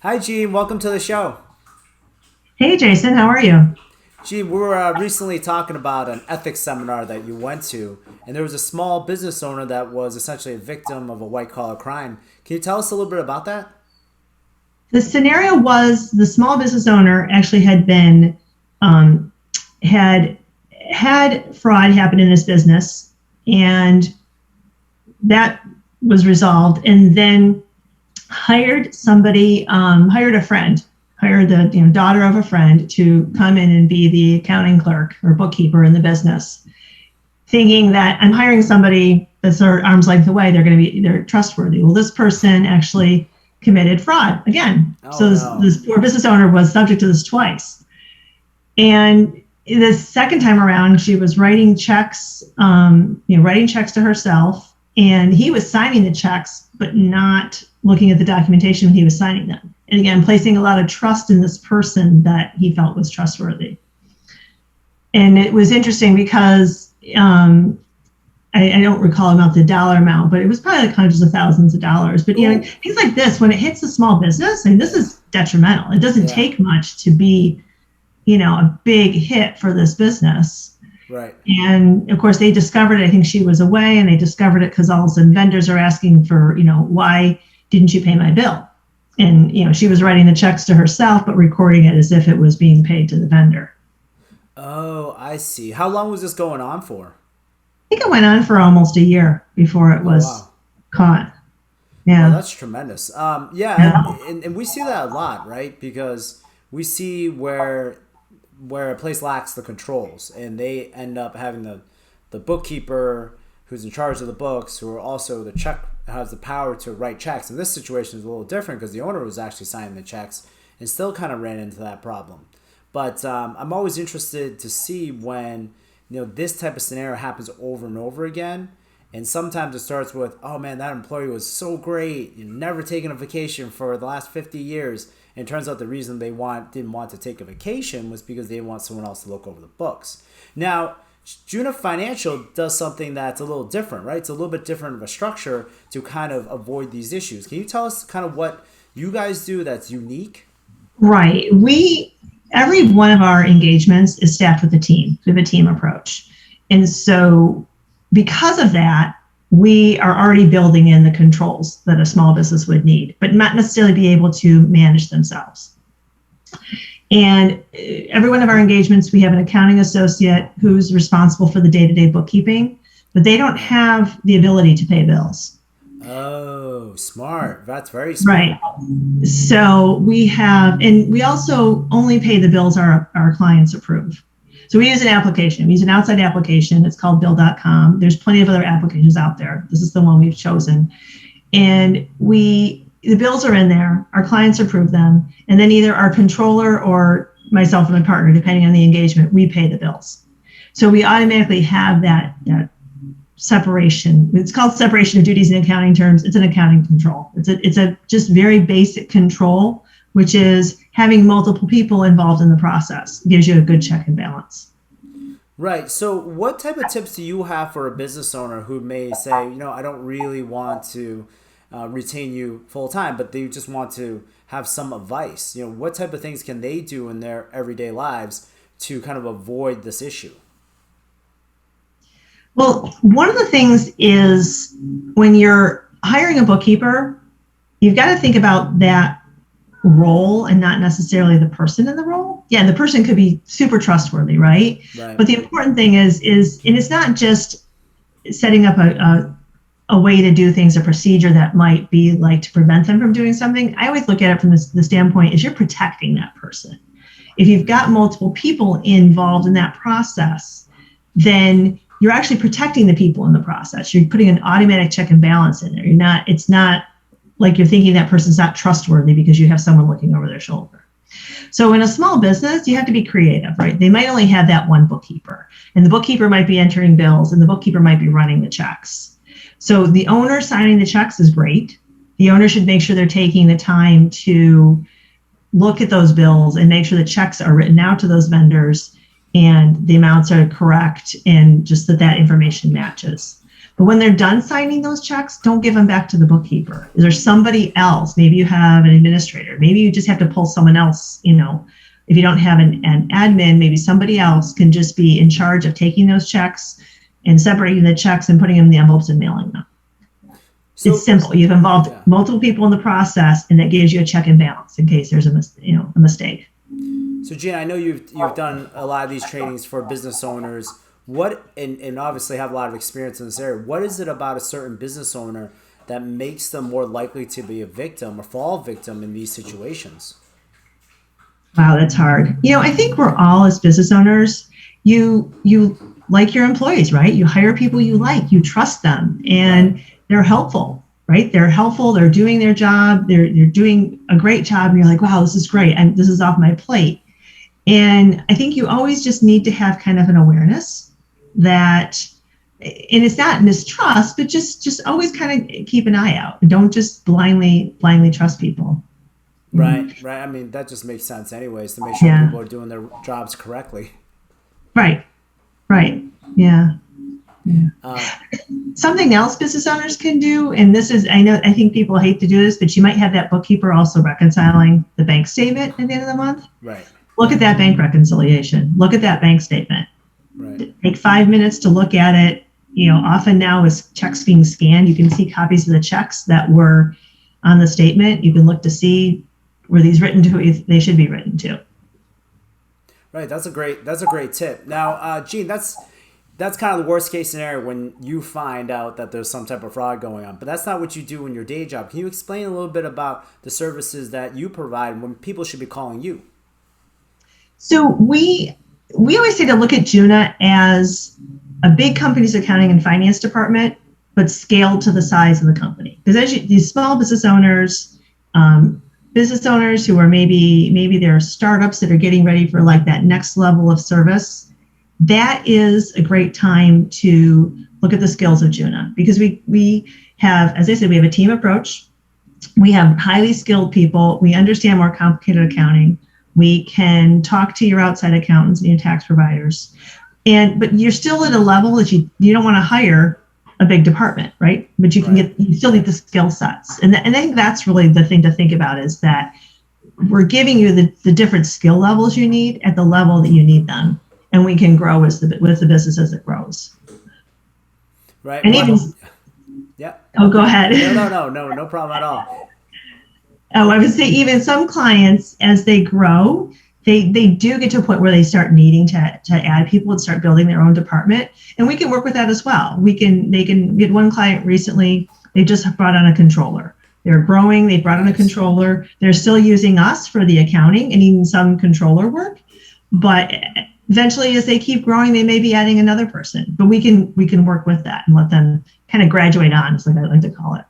Hi, Gene. Welcome to the show. Hey, Jason, how are you? Gene, we were recently talking about an ethics seminar that you went to, and there was a small business owner that was essentially a victim of a white collar crime. Can you tell us a little bit about that? The scenario was the small business owner actually had been um, had had fraud happen in his business, and that was resolved, and then hired somebody, hired a friend, hired the daughter of a friend to come in and be the accounting clerk or bookkeeper in the business, thinking that I'm hiring somebody that's their arm's length away. They're trustworthy. Well, this person actually committed fraud again. Oh, So no. this poor business owner was subject to this twice. And the second time around, she was writing checks, writing checks to herself, and he was signing the checks, but not looking at the documentation when he was signing them. And again, placing a lot of trust in this person that he felt was trustworthy. And it was interesting because I don't recall about the dollar amount, but it was probably like hundreds of thousands of dollars. But Ooh. things like this, when it hits a small business, I mean, this is detrimental. It doesn't Yeah, take much to be, a big hit for this business. right. And of course, they discovered it. I think she was away, and they discovered it because all of a sudden vendors are asking for, why didn't you pay my bill? And she was writing the checks to herself, but recording it as if it was being paid to the vendor. Oh, I see. How long was this going on for? I think it went on for almost a year before it Oh, was wow. caught. Well, Yeah. that's tremendous. Yeah, Yeah. and we see that a lot, right? Because we see where a place lacks the controls, and they end up having the bookkeeper who's in charge of the books, who are also the check has the power to write checks. And this situation is a little different because the owner was actually signing the checks and still kind of ran into that problem. But I'm always interested to see when this type of scenario happens over and over again. And sometimes it starts with, oh man, that employee was so great, never taken a vacation for the last 50 years. And it turns out the reason they didn't want to take a vacation was because they didn't want someone else to look over the books. Now, Juna Financial does something that's a little different, right? It's a little bit different of a structure to kind of avoid these issues. Can you tell us kind of what you guys do that's unique? Right. Every one of our engagements is staffed with a team. We have a team approach. And so because of that, we are already building in the controls that a small business would need, but not necessarily be able to manage themselves. And every one of our engagements, we have an accounting associate who's responsible for the day-to-day bookkeeping, but they don't have the ability to pay bills. Oh, smart. That's very smart. Right. So we also only pay the bills our clients approve. So we use an application. We use an outside application. It's called bill.com. There's plenty of other applications out there. This is the one we've chosen. And the bills are in there. Our clients approve them. And then either our controller or myself and my partner, depending on the engagement, we pay the bills. So we automatically have that separation. It's called separation of duties in accounting terms. It's an accounting control. It's a just very basic control, which is having multiple people involved in the process. It gives you a good check and balance. Right. So, what type of tips do you have for a business owner who may say, I don't really want to retain you full time, but they just want to have some advice? What type of things can they do in their everyday lives to kind of avoid this issue? Well, one of the things is when you're hiring a bookkeeper, you've got to think about that role and not necessarily the person in the role. Yeah, the person could be super trustworthy, right? Right. But the important thing is, and it's not just setting up a way to do things, a procedure that might be like to prevent them from doing something. I always look at it from the standpoint is you're protecting that person. If you've got multiple people involved in that process, then you're actually protecting the people in the process. You're putting an automatic check and balance in there. It's not like you're thinking that person's not trustworthy because you have someone looking over their shoulder. So in a small business, you have to be creative, right? They might only have that one bookkeeper, and the bookkeeper might be entering bills, and the bookkeeper might be running the checks. So the owner signing the checks is great. The owner should make sure they're taking the time to look at those bills and make sure the checks are written out to those vendors and the amounts are correct and just that information matches. But when they're done signing those checks, don't give them back to the bookkeeper. Is there somebody else? Maybe you have an administrator. Maybe you just have to pull someone else, if you don't have an admin, maybe somebody else can just be in charge of taking those checks and separating the checks and putting them in the envelopes and mailing them. So, it's simple. You've involved multiple people in the process, and that gives you a check and balance in case there's a mistake. So, Gina, I know you've done a lot of these trainings for business owners. And obviously have a lot of experience in this area. What is it about a certain business owner that makes them more likely to be a victim or fall victim in these situations? Wow, that's hard. I think we're all, as business owners, you like your employees, right? You hire people you like, you trust them, and they're helpful, right? They're helpful. They're doing their job. They're doing a great job. And you're like, wow, this is great. This is off my plate. And I think you always just need to have kind of an awareness that, and it's not mistrust, but just always kind of keep an eye out. Don't just blindly trust people. Right. I mean, that just makes sense anyways, to make sure people are doing their jobs correctly. Right. Yeah. Something else business owners can do, and this is, I think people hate to do this, but you might have that bookkeeper also reconciling the bank statement at the end of the month. Right. Look at that bank reconciliation. Look at that bank statement. Right. Take 5 minutes to look at it. Often now as checks being scanned, you can see copies of the checks that were on the statement. You can look to see were these written to who they should be written to. Right. That's a great tip. Now, Gene, that's kind of the worst case scenario when you find out that there's some type of fraud going on. But that's not what you do in your day job. Can you explain a little bit about the services that you provide and when people should be calling you? So we always say to look at Juna as a big company's accounting and finance department, but scaled to the size of the company. Because these small business owners who are maybe they're startups that are getting ready for like that next level of service, that is a great time to look at the skills of Juna, because we have, as I said, we have a team approach. We have highly skilled people. We understand more complicated accounting. We can talk to your outside accountants and your tax providers. But you're still at a level that you don't want to hire a big department, right? But you still need the skill sets. And I think that's really the thing to think about, is that we're giving you the different skill levels you need at the level that you need them. And we can grow with the business as it grows. Right. And Oh, go ahead. No problem at all. Oh, I would say even some clients, as they grow, they do get to a point where they start needing to add people and start building their own department. And we can work with that as well. We had one client recently, they just brought on a controller. They're growing, they brought on a controller. They're still using us for the accounting and even some controller work. But eventually, as they keep growing, they may be adding another person. But we can work with that and let them kind of graduate on, is like I like to call it.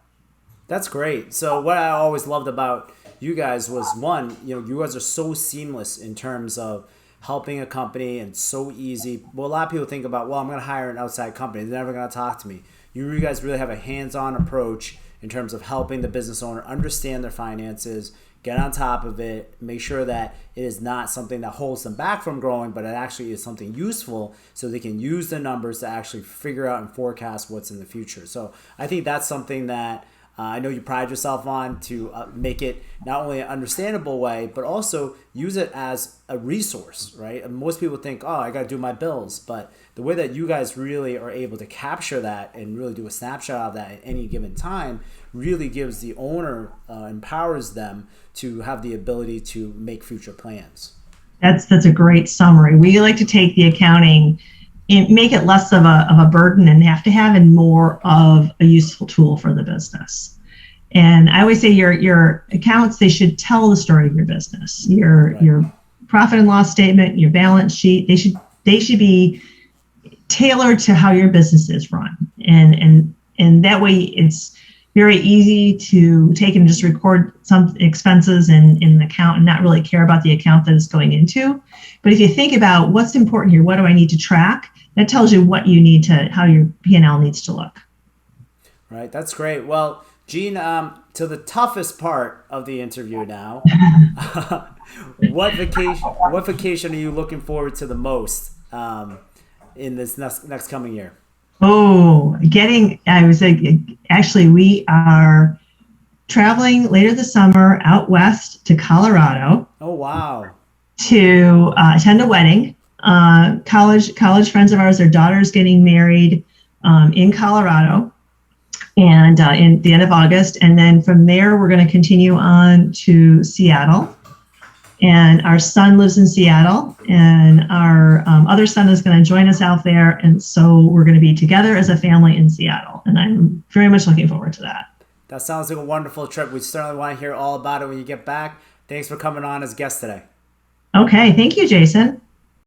That's great. So what I always loved about you guys was, one, you guys are so seamless in terms of helping a company, and so easy. Well, a lot of people think about, well, I'm going to hire an outside company. They're never going to talk to me. You guys really have a hands-on approach in terms of helping the business owner understand their finances, get on top of it, make sure that it is not something that holds them back from growing, but it actually is something useful so they can use the numbers to actually figure out and forecast what's in the future. So I think that's something that I know you pride yourself on, to make it not only an understandable way, but also use it as a resource, right? And most people think, oh, I got to do my bills. But the way that you guys really are able to capture that and really do a snapshot of that at any given time really gives the owner, empowers them to have the ability to make future plans. That's a great summary. We like to take the accounting and make it less of a burden and have to have, and more of a useful tool for the business. And I always say your accounts, they should tell the story of your business. Your profit and loss statement, your balance sheet, they should be tailored to how your business is run. And that way it's very easy to take and just record some expenses in an account and not really care about the account that it's going into. But if you think about what's important here, what do I need to track? That tells you what you need how your P&L needs to look. Right. That's great. Well, Gene, to the toughest part of the interview now, what vacation are you looking forward to the most in this next coming year? Oh, actually, we are traveling later this summer out west to Colorado Oh, wow. to attend a wedding. College friends of ours, their daughter's getting married in Colorado, and in the end of August. And then from there, we're going to continue on to Seattle. And our son lives in Seattle, and our other son is going to join us out there. And so we're going to be together as a family in Seattle. And I'm very much looking forward to that. That sounds like a wonderful trip. We certainly want to hear all about it when you get back. Thanks for coming on as a guest today. Okay. Thank you, Jason.